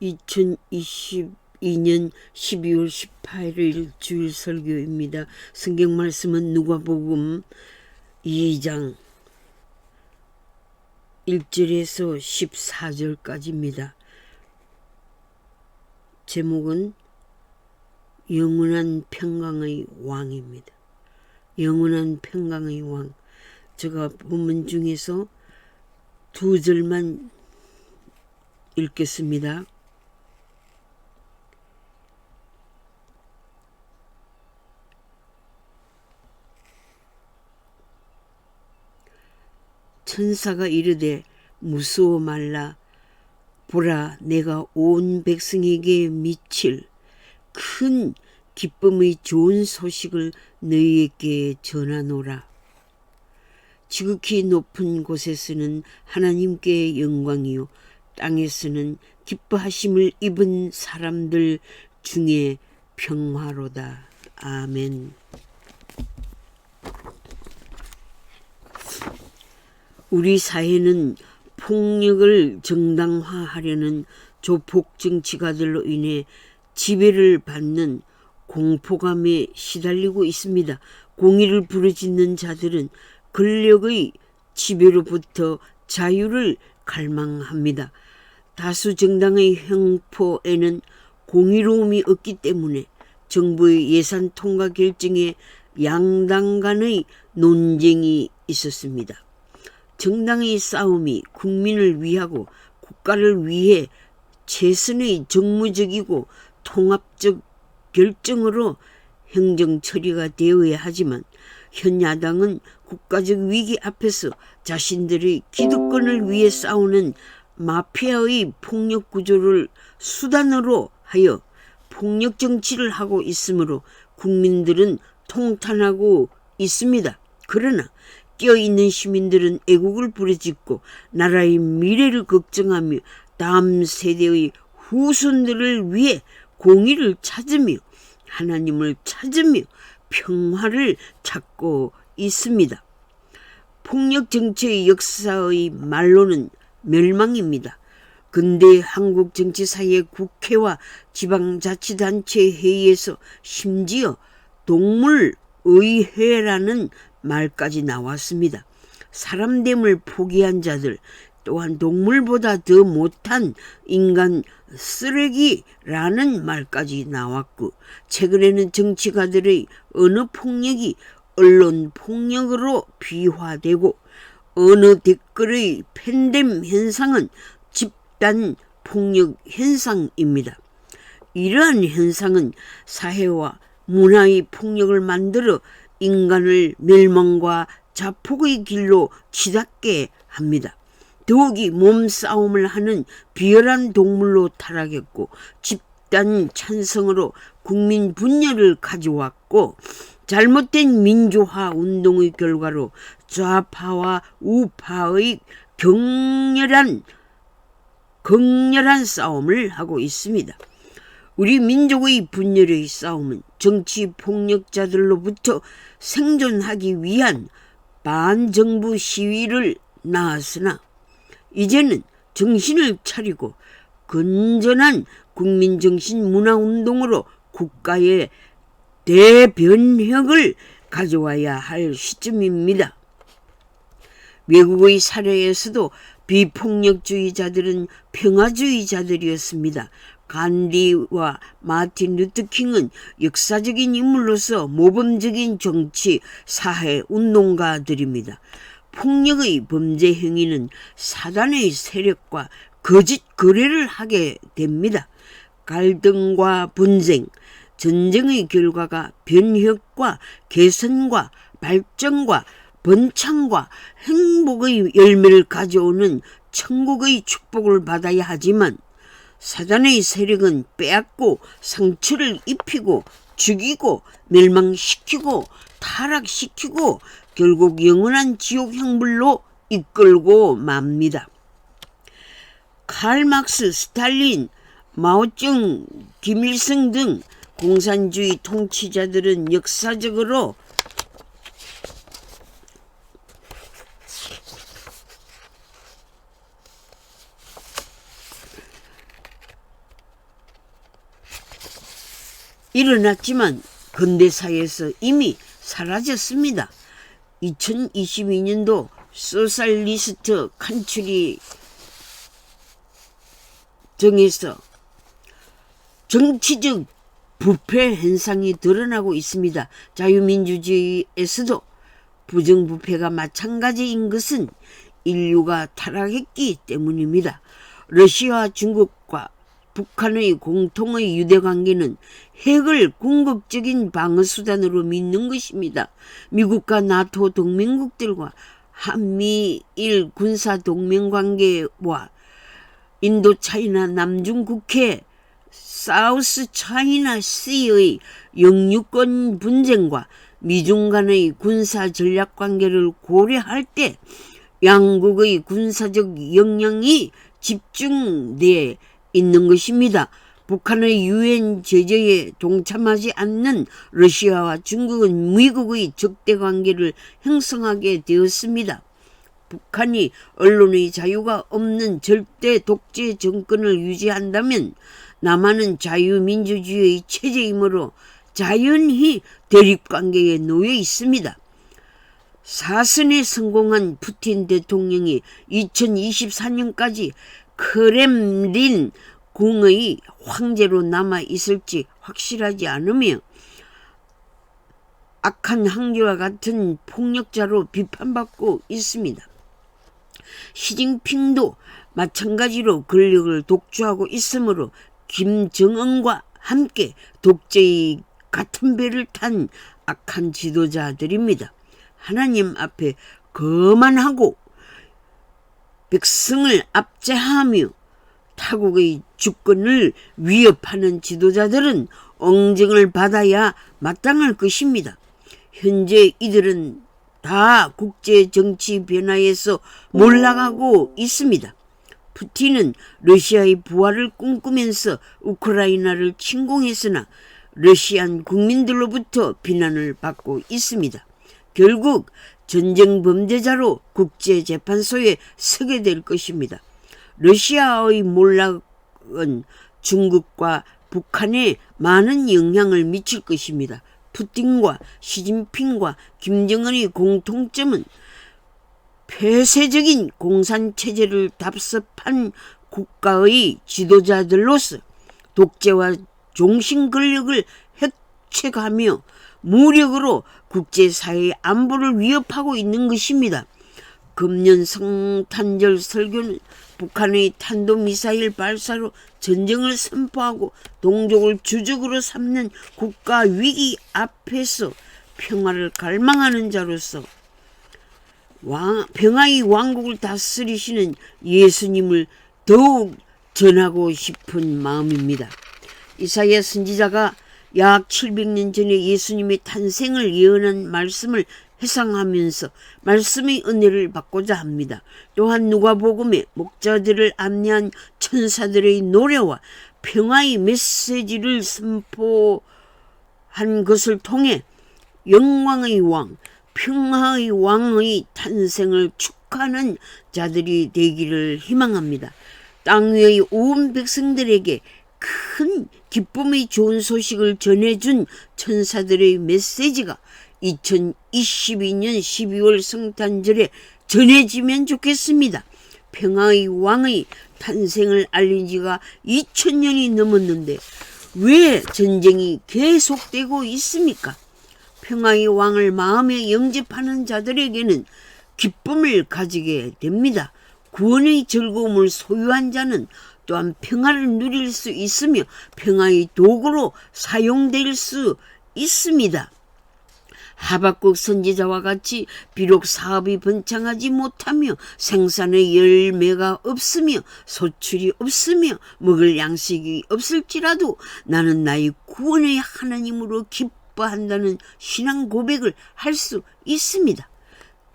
2022년 12월 18일 주일 설교입니다. 성경 말씀은 누가복음 2장 1절에서 14절까지입니다. 제목은 영원한 평강의 왕입니다. 영원한 평강의 왕. 제가 본문 중에서 두 절만 읽겠습니다. 천사가 이르되 무서워 말라. 보라, 내가 온 백성에게 미칠 큰 기쁨의 좋은 소식을 너희에게 전하노라. 지극히 높은 곳에서는 하나님께 영광이요, 땅에서는 기뻐하심을 입은 사람들 중에 평화로다. 아멘. 우리 사회는 폭력을 정당화하려는 조폭 정치가들로 인해 지배를 받는 공포감에 시달리고 있습니다. 공의를 부르짖는 자들은 권력의 지배로부터 자유를 갈망합니다. 다수 정당의 형포에는 공의로움이 없기 때문에 정부의 예산 통과 결정에 양당 간의 논쟁이 있었습니다. 정당의 싸움이 국민을 위하고 국가를 위해 최선의 정무적이고 통합적 결정으로 행정 처리가 되어야 하지만 현 야당은 국가적 위기 앞에서 자신들의 기득권을 위해 싸우는 마피아의 폭력 구조를 수단으로 하여 폭력 정치를 하고 있으므로 국민들은 통탄하고 있습니다. 그러나 깨어있는 시민들은 애국을 부르짖고 나라의 미래를 걱정하며 다음 세대의 후손들을 위해 공의를 찾으며 하나님을 찾으며 평화를 찾고 있습니다. 폭력 정치의 역사의 말로는 멸망입니다. 근대 한국 정치사의 국회와 지방자치단체 회의에서 심지어 동물의회라는 말까지 나왔습니다. 사람됨을 포기한 자들, 또한 동물보다 더 못한 인간 쓰레기라는 말까지 나왔고, 최근에는 정치가들의 어느 폭력이 언론 폭력으로 비화되고 어느 댓글의 팬덤 현상은 집단 폭력 현상입니다. 이러한 현상은 사회와 문화의 폭력을 만들어 인간을 멸망과 자폭의 길로 치닫게 합니다. 더욱이 몸싸움을 하는 비열한 동물로 타락했고 집단 찬성으로 국민 분열을 가져왔고 잘못된 민주화 운동의 결과로 좌파와 우파의 격렬한 싸움을 하고 있습니다. 우리 민족의 분열의 싸움은 정치 폭력자들로부터 생존하기 위한 반정부 시위를 낳았으나 이제는 정신을 차리고 건전한 국민정신 문화운동으로 국가의 대변혁을 가져와야 할 시점입니다. 외국의 사례에서도 비폭력주의자들은 평화주의자들이었습니다. 간디와 마틴 루터킹은 역사적인 인물로서 모범적인 정치, 사회 운동가들입니다. 폭력의 범죄 행위는 사단의 세력과 거짓 거래를 하게 됩니다. 갈등과 분쟁, 전쟁의 결과가 변혁과 개선과 발전과 번창과 행복의 열매를 가져오는 천국의 축복을 받아야 하지만 사단의 세력은 빼앗고 상처를 입히고 죽이고 멸망시키고 타락시키고 결국 영원한 지옥 형벌로 이끌고 맙니다. 칼 막스, 스탈린, 마오쩌둥, 김일성 등 공산주의 통치자들은 역사적으로 일어났지만 근대사에서 이미 사라졌습니다. 2022년도 소셜리스트 칸츄리 정에서 정치적 부패 현상이 드러나고 있습니다. 자유민주주의에서도 부정부패가 마찬가지인 것은 인류가 타락했기 때문입니다. 러시아와 중국과 북한의 공통의 유대관계는 핵을 궁극적인 방어수단으로 믿는 것입니다. 미국과 나토 동맹국들과 한미일 군사동맹관계와 인도차이나 남중국해 사우스 차이나 시의 영유권 분쟁과 미중 간의 군사 전략 관계를 고려할 때 양국의 군사적 역량이 집중돼 있는 것입니다. 북한의 유엔 제재에 동참하지 않는 러시아와 중국은 미국의 적대 관계를 형성하게 되었습니다. 북한이 언론의 자유가 없는 절대 독재 정권을 유지한다면 남한은 자유민주주의 체제이므로 자연히 대립관계에 놓여 있습니다. 사선에 성공한 푸틴 대통령이 2024년까지 크렘린 궁의 황제로 남아 있을지 확실하지 않으며 악한 황제와 같은 폭력자로 비판받고 있습니다. 시진핑도 마찬가지로 권력을 독주하고 있으므로 김정은과 함께 독재의 같은 배를 탄 악한 지도자들입니다. 하나님 앞에 거만하고 백성을 압제하며 타국의 주권을 위협하는 지도자들은 엉정을 받아야 마땅할 것입니다. 현재 이들은 다 국제 정치 변화에서 몰락하고 있습니다. 푸틴은 러시아의 부활을 꿈꾸면서 우크라이나를 침공했으나 러시안 국민들로부터 비난을 받고 있습니다. 결국 전쟁 범죄자로 국제재판소에 서게 될 것입니다. 러시아의 몰락은 중국과 북한에 많은 영향을 미칠 것입니다. 푸틴과 시진핑과 김정은의 공통점은 폐쇄적인 공산체제를 답습한 국가의 지도자들로서 독재와 종신 권력을 획책하며 무력으로 국제사회의 안보를 위협하고 있는 것입니다. 금년 성탄절 설교는 북한의 탄도미사일 발사로 전쟁을 선포하고 동족을 주적으로 삼는 국가 위기 앞에서 평화를 갈망하는 자로서 평화의 왕국을 다스리시는 예수님을 더욱 전하고 싶은 마음입니다. 이사야 선지자가 약 700년 전에 예수님의 탄생을 예언한 말씀을 회상하면서 말씀의 은혜를 받고자 합니다. 또한 누가복음에 목자들을 안내한 천사들의 노래와 평화의 메시지를 선포한 것을 통해 영광의 왕, 평화의 왕의 탄생을 축하하는 자들이 되기를 희망합니다. 땅 위의 온 백성들에게 큰 기쁨의 좋은 소식을 전해준 천사들의 메시지가 2022년 12월 성탄절에 전해지면 좋겠습니다. 평화의 왕의 탄생을 알린 지가 2000년이 넘었는데 왜 전쟁이 계속되고 있습니까? 평화의 왕을 마음에 영접하는 자들에게는 기쁨을 가지게 됩니다. 구원의 즐거움을 소유한 자는 또한 평화를 누릴 수 있으며 평화의 도구로 사용될 수 있습니다. 하박국 선지자와 같이 비록 사업이 번창하지 못하며 생산의 열매가 없으며 소출이 없으며 먹을 양식이 없을지라도 나는 나의 구원의 하나님으로 기뻐한다는 신앙 고백을 할 수 있습니다.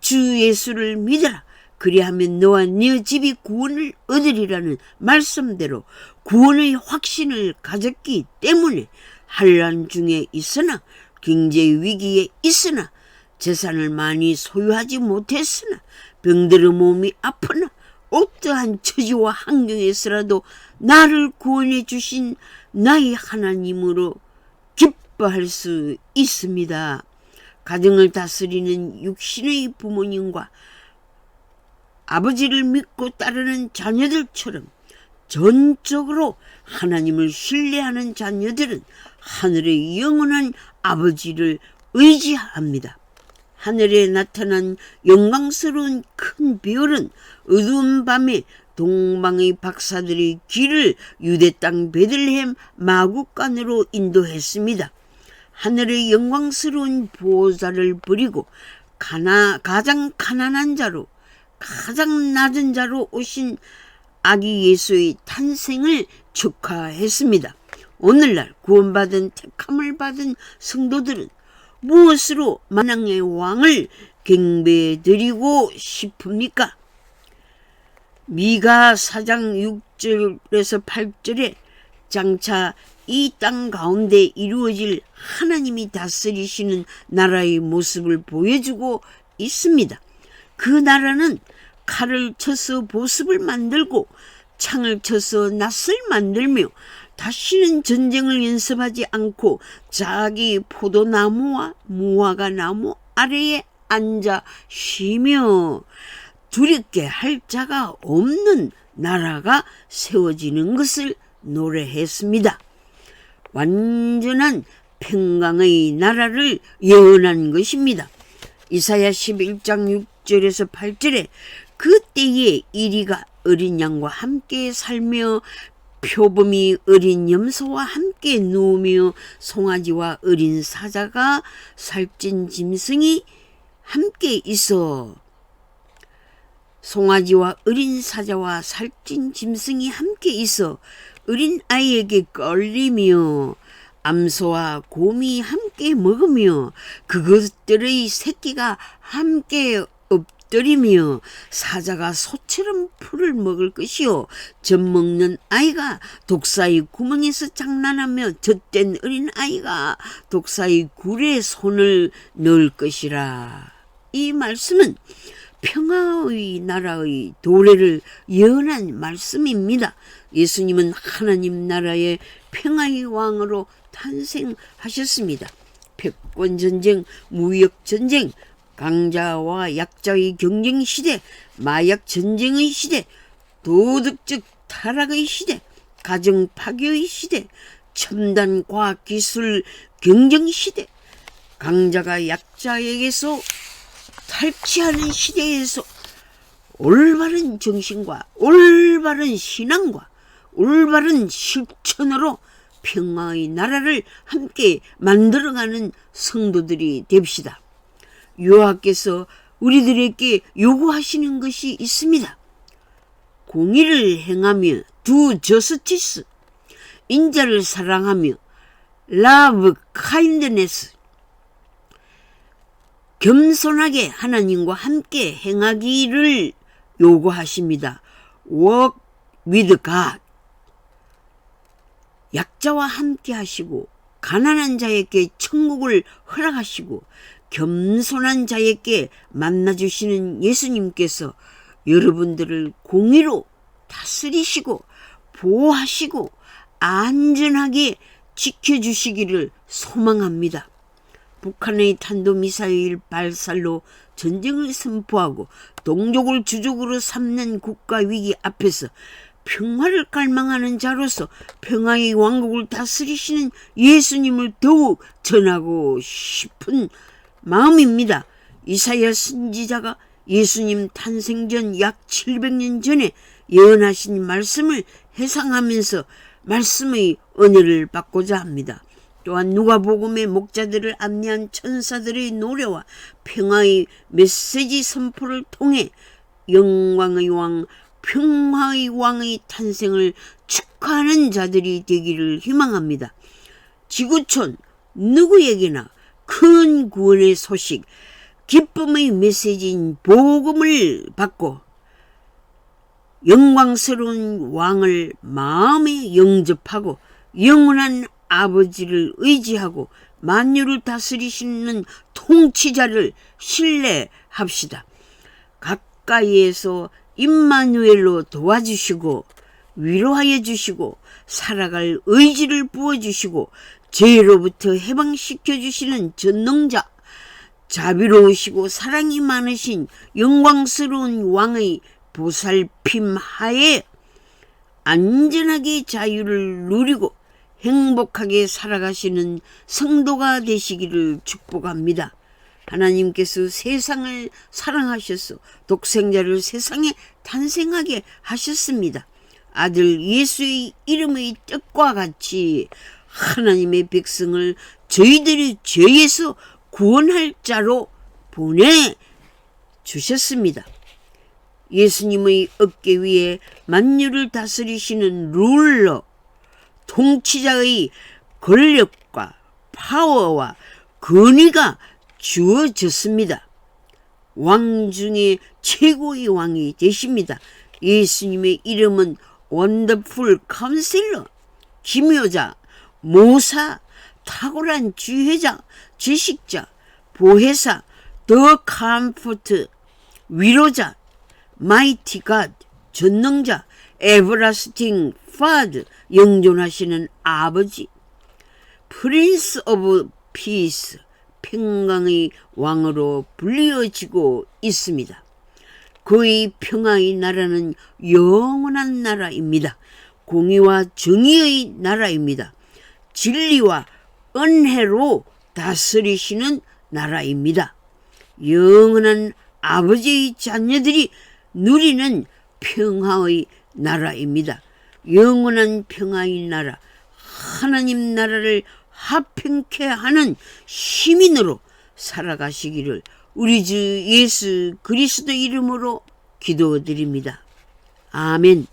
주 예수를 믿어라. 그리하면 너와 네 집이 구원을 얻으리라는 말씀대로 구원의 확신을 가졌기 때문에 환난 중에 있으나 경제 위기에 있으나 재산을 많이 소유하지 못했으나 병들어 몸이 아프나 어떠한 처지와 환경에서라도 나를 구원해 주신 나의 하나님으로 기뻐할 수 있습니다. 가정을 다스리는 육신의 부모님과 아버지를 믿고 따르는 자녀들처럼 전적으로 하나님을 신뢰하는 자녀들은 하늘의 영원한 아버지를 의지합니다. 하늘에 나타난 영광스러운 큰 별은 어두운 밤에 동방의 박사들의 길을 유대 땅 베들레헴 마구간으로 인도했습니다. 하늘의 영광스러운 보호자를 버리고 가장 가난한 자로 가장 낮은 자로 오신 아기 예수의 탄생을 축하했습니다. 오늘날 구원받은 택함을 받은 성도들은 무엇으로 만왕의 왕을 경배드리고 싶습니까? 미가 4장 6절에서 8절에 장차 이 땅 가운데 이루어질 하나님이 다스리시는 나라의 모습을 보여주고 있습니다. 그 나라는 칼을 쳐서 보습을 만들고 창을 쳐서 낫을 만들며 다시는 전쟁을 연습하지 않고 자기 포도나무와 무화과 나무 아래에 앉아 쉬며 두렵게 할 자가 없는 나라가 세워지는 것을 노래했습니다. 완전한 평강의 나라를 예언한 것입니다. 이사야 11장 6절에서 8절에 그때에 이리가 어린 양과 함께 살며 표범이 어린 염소와 함께 누우며 송아지와 어린 사자가 살찐 짐승이 함께 있어 송아지와 어린 사자와 살찐 짐승이 함께 있어 어린 아이에게 끌리며 암소와 곰이 함께 먹으며 그것들의 새끼가 함께 엎드리며 사자가 소처럼 풀을 먹을 것이요 젖 먹는 아이가 독사의 구멍에서 장난하며 젖된 어린 아이가 독사의 굴에 손을 넣을 것이라. 이 말씀은 평화의 나라의 도래를 예언한 말씀입니다. 예수님은 하나님 나라의 평화의 왕으로 탄생하셨습니다. 패권전쟁, 무역전쟁, 강자와 약자의 경쟁시대, 마약전쟁의 시대, 도덕적 타락의 시대, 가정파괴의 시대, 첨단 과학기술 경쟁시대, 강자가 약자에게서 탈취하는 시대에서 올바른 정신과 올바른 신앙과 올바른 실천으로 평화의 나라를 함께 만들어가는 성도들이 됩시다. 여호와께서 우리들에게 요구하시는 것이 있습니다. 공의를 행하며 두 저스티스, 인자를 사랑하며 love kindness, 겸손하게 하나님과 함께 행하기를 요구하십니다. Walk with God. 약자와 함께 하시고 가난한 자에게 천국을 허락하시고 겸손한 자에게 만나주시는 예수님께서 여러분들을 공의로 다스리시고 보호하시고 안전하게 지켜주시기를 소망합니다. 북한의 탄도미사일 발사로 전쟁을 선포하고 동족을 주적으로 삼는 국가위기 앞에서 평화를 갈망하는 자로서 평화의 왕국을 다스리시는 예수님을 더욱 전하고 싶은 마음입니다. 이사야 선지자가 예수님 탄생 전 약 700년 전에 예언하신 말씀을 해상하면서 말씀의 은혜를 받고자 합니다. 또한 누가복음의 목자들을 안내한 천사들의 노래와 평화의 메시지 선포를 통해 영광의 왕, 평화의 왕의 탄생을 축하하는 자들이 되기를 희망합니다. 지구촌 누구에게나 큰 구원의 소식, 기쁨의 메시지인 복음을 받고 영광스러운 왕을 마음에 영접하고 영원한 아버지를 의지하고 만유를 다스리시는 통치자를 신뢰합시다. 가까이에서 임마누엘로 도와주시고 위로하여 주시고 살아갈 의지를 부어주시고 죄로부터 해방시켜 주시는 전능자, 자비로우시고 사랑이 많으신 영광스러운 왕의 보살핌 하에 안전하게 자유를 누리고 행복하게 살아가시는 성도가 되시기를 축복합니다. 하나님께서 세상을 사랑하셔서 독생자를 세상에 탄생하게 하셨습니다. 아들 예수의 이름의 뜻과 같이 하나님의 백성을 저희들의 죄에서 구원할 자로 보내주셨습니다. 예수님의 어깨 위에 만유를 다스리시는 룰러, 통치자의 권력과 파워와 권위가 주어졌습니다. 왕 중에 최고의 왕이 되십니다. 예수님의 이름은 원더풀 카운셀러, 기묘자, 모사, 탁월한 지혜자, 지식자, 보혜사, 더 컴포트, 위로자, 마이티 갓, 전능자, 에버라스팅 파드, 영존하시는 아버지, 프린스 오브 피스, 평강의 왕으로 불리어지고 있습니다. 그의 평화의 나라는 영원한 나라입니다. 공의와 정의의 나라입니다. 진리와 은혜로 다스리시는 나라입니다. 영원한 아버지의 자녀들이 누리는 평화의 나라입니다. 영원한 평화의 나라, 하나님 나라를 화평케 하는 시민으로 살아가시기를 우리 주 예수 그리스도 이름으로 기도드립니다. 아멘.